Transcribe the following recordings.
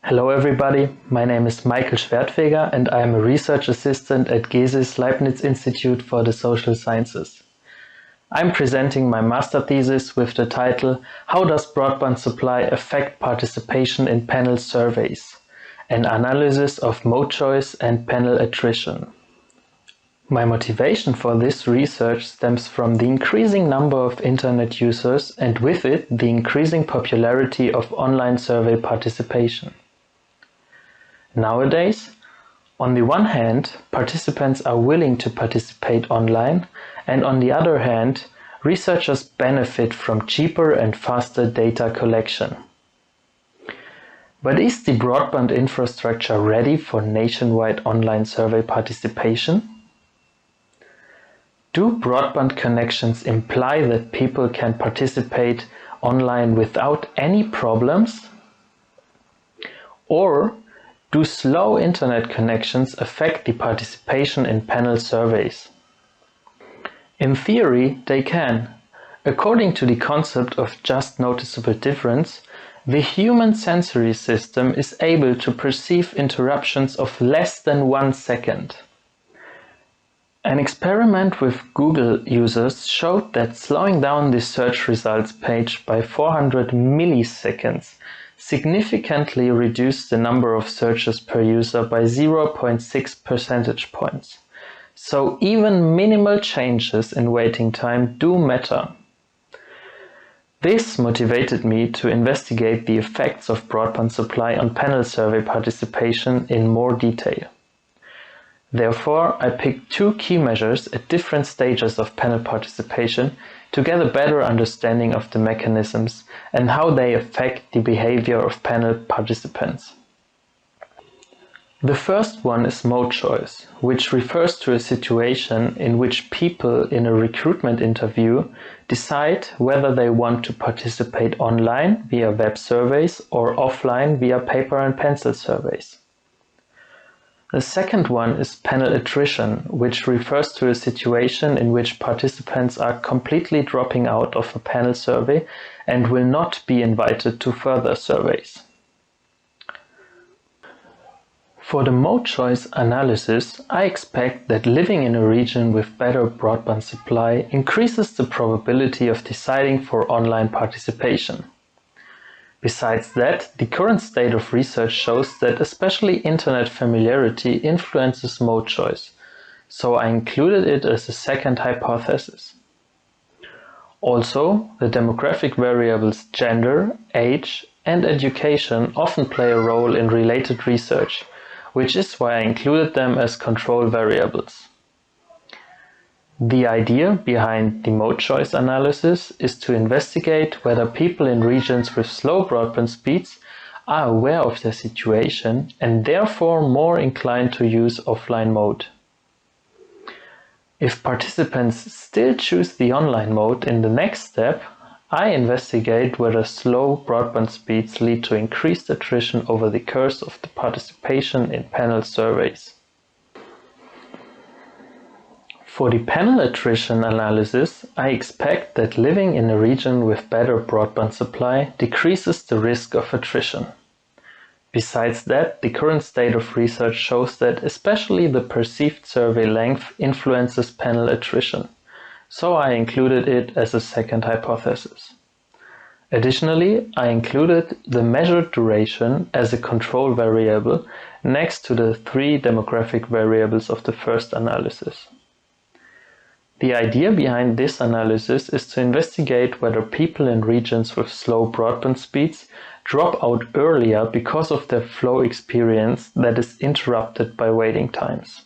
Hello everybody, my name is Maikel Schwerdtfeger and I am a research assistant at GESIS Leibniz Institute for the Social Sciences. I'm presenting my master thesis with the title How does broadband supply affect participation in panel surveys? An analysis of mode choice and panel attrition. My motivation for this research stems from the increasing number of internet users and with it the increasing popularity of online survey participation. Nowadays, on the one hand, participants are willing to participate online, and on the other hand, researchers benefit from cheaper and faster data collection. But is the broadband infrastructure ready for nationwide online survey participation? Do broadband connections imply that people can participate online without any problems? Or do slow internet connections affect the participation in panel surveys? In theory, they can. According to the concept of just noticeable difference, the human sensory system is able to perceive interruptions of less than 1 second. An experiment with Google users showed that slowing down the search results page by 400 milliseconds significantly reduced the number of searches per user by 0.6 percentage points. So even minimal changes in waiting time do matter. This motivated me to investigate the effects of broadband supply on panel survey participation in more detail. Therefore, I picked 2 key measures at different stages of panel participation to get a better understanding of the mechanisms and how they affect the behavior of panel participants. The first one is mode choice, which refers to a situation in which people in a recruitment interview decide whether they want to participate online via web surveys or offline via paper and pencil surveys. The second one is panel attrition, which refers to a situation in which participants are completely dropping out of a panel survey and will not be invited to further surveys. For the mode choice analysis, I expect that living in a region with better broadband supply increases the probability of deciding for online participation. Besides that, the current state of research shows that especially internet familiarity influences mode choice, so I included it as a second hypothesis. Also, the demographic variables gender, age, and education often play a role in related research, which is why I included them as control variables. The idea behind the mode choice analysis is to investigate whether people in regions with slow broadband speeds are aware of their situation and therefore more inclined to use offline mode. If participants still choose the online mode in the next step, I investigate whether slow broadband speeds lead to increased attrition over the course of the participation in panel surveys. For the panel attrition analysis, I expect that living in a region with better broadband supply decreases the risk of attrition. Besides that, the current state of research shows that especially the perceived survey length influences panel attrition, so I included it as a second hypothesis. Additionally, I included the measured duration as a control variable next to the 3 demographic variables of the first analysis. The idea behind this analysis is to investigate whether people in regions with slow broadband speeds drop out earlier because of their flow experience that is interrupted by waiting times.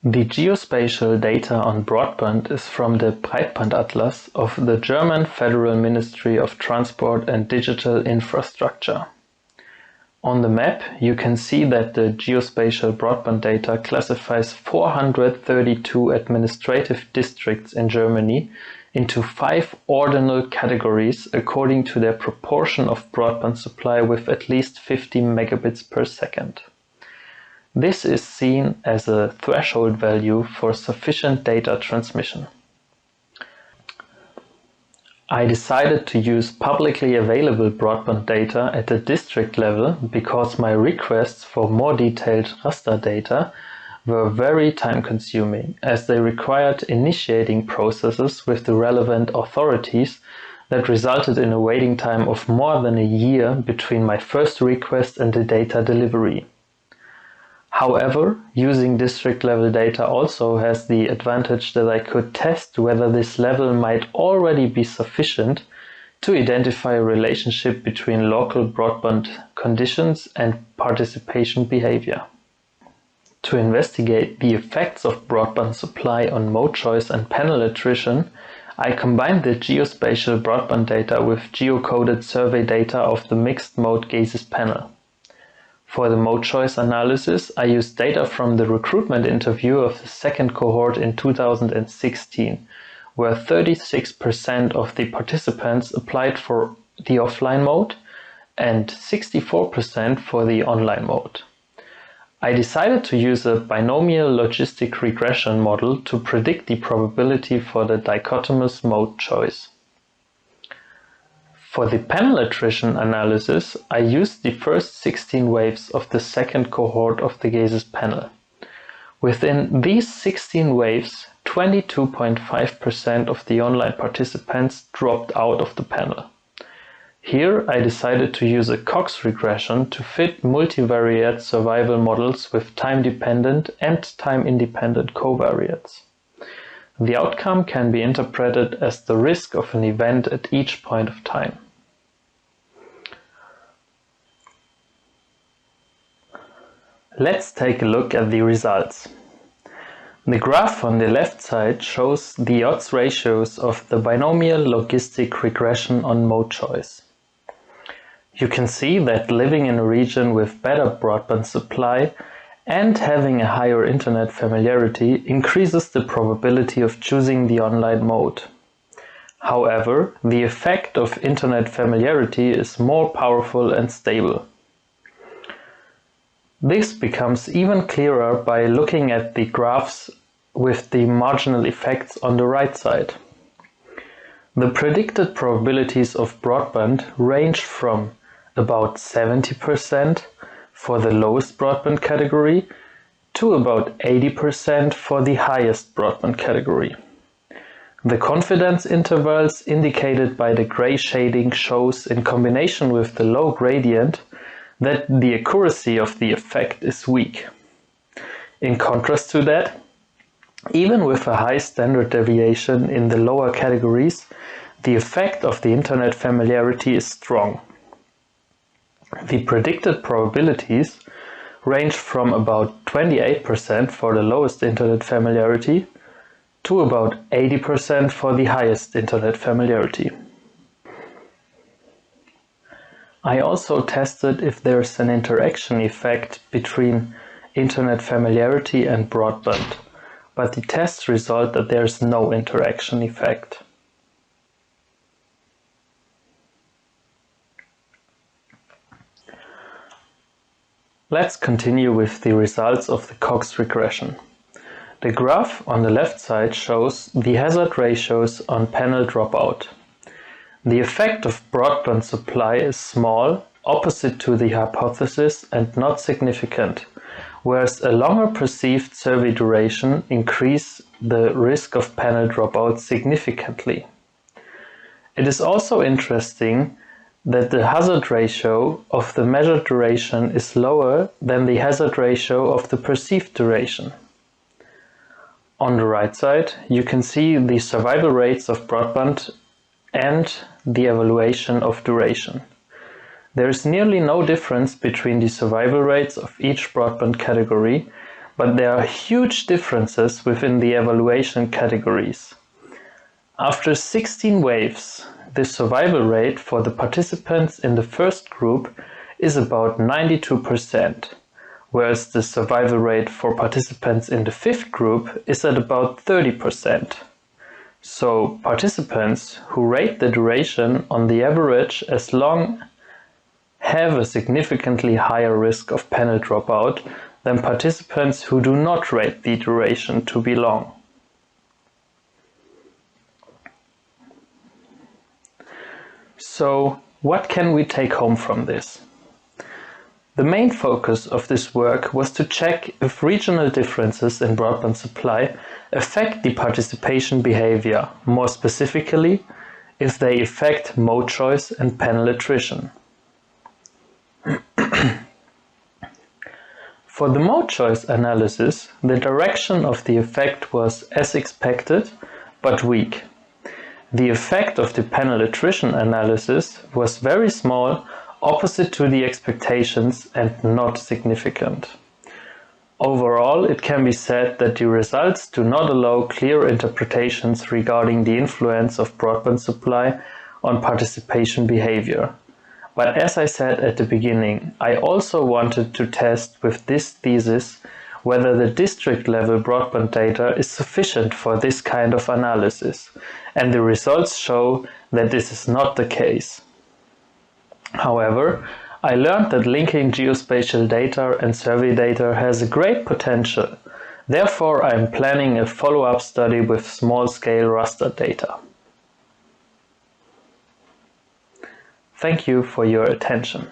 The geospatial data on broadband is from the Broadband Atlas of the German Federal Ministry of Transport and Digital Infrastructure. On the map, you can see that the geospatial broadband data classifies 432 administrative districts in Germany into 5 ordinal categories according to their proportion of broadband supply with at least 50 megabits per second. This is seen as a threshold value for sufficient data transmission. I decided to use publicly available broadband data at the district level because my requests for more detailed raster data were very time-consuming, as they required initiating processes with the relevant authorities that resulted in a waiting time of more than a year between my first request and the data delivery. However, using district-level data also has the advantage that I could test whether this level might already be sufficient to identify a relationship between local broadband conditions and participation behavior. To investigate the effects of broadband supply on mode choice and panel attrition, I combined the geospatial broadband data with geocoded survey data of the mixed-mode GESIS panel. For the mode choice analysis, I used data from the recruitment interview of the second cohort in 2016, where 36% of the participants applied for the offline mode and 64% for the online mode. I decided to use a binomial logistic regression model to predict the probability for the dichotomous mode choice. For the panel attrition analysis, I used the first 16 waves of the second cohort of the GESIS panel. Within these 16 waves, 22.5% of the online participants dropped out of the panel. Here, I decided to use a Cox regression to fit multivariate survival models with time-dependent and time-independent covariates. The outcome can be interpreted as the risk of an event at each point of time. Let's take a look at the results. The graph on the left side shows the odds ratios of the binomial logistic regression on mode choice. You can see that living in a region with better broadband supply and having a higher internet familiarity increases the probability of choosing the online mode. However, the effect of internet familiarity is more powerful and stable. This becomes even clearer by looking at the graphs with the marginal effects on the right side. The predicted probabilities of broadband range from about 70% for the lowest broadband category to about 80% for the highest broadband category. The confidence intervals indicated by the gray shading shows, in combination with the low gradient, that the accuracy of the effect is weak. In contrast to that, even with a high standard deviation in the lower categories, the effect of the internet familiarity is strong. The predicted probabilities range from about 28% for the lowest internet familiarity to about 80% for the highest internet familiarity. I also tested if there's an interaction effect between internet familiarity and broadband, but the tests result that there's no interaction effect. Let's continue with the results of the Cox regression. The graph on the left side shows the hazard ratios on panel dropout. The effect of broadband supply is small, opposite to the hypothesis, and not significant, whereas a longer perceived survey duration increases the risk of panel dropout significantly. It is also interesting that the hazard ratio of the measured duration is lower than the hazard ratio of the perceived duration. On the right side, you can see the survival rates of broadband and the evaluation of duration. There is nearly no difference between the survival rates of each broadband category, but there are huge differences within the evaluation categories. After 16 waves, the survival rate for the participants in the first group is about 92%, whereas the survival rate for participants in the fifth group is at about 30%. So participants who rate the duration on the average as long have a significantly higher risk of panel dropout than participants who do not rate the duration to be long. So, what can we take home from this? The main focus of this work was to check if regional differences in broadband supply affect the participation behavior, more specifically, if they affect mode choice and panel attrition. For the mode choice analysis, the direction of the effect was as expected, but weak. The effect of the panel attrition analysis was very small, opposite to the expectations, and not significant. Overall, it can be said that the results do not allow clear interpretations regarding the influence of broadband supply on participation behavior. But as I said at the beginning, I also wanted to test with this thesis whether the district-level broadband data is sufficient for this kind of analysis, and the results show that this is not the case. However, I learned that linking geospatial data and survey data has a great potential. Therefore, I am planning a follow-up study with small-scale raster data. Thank you for your attention.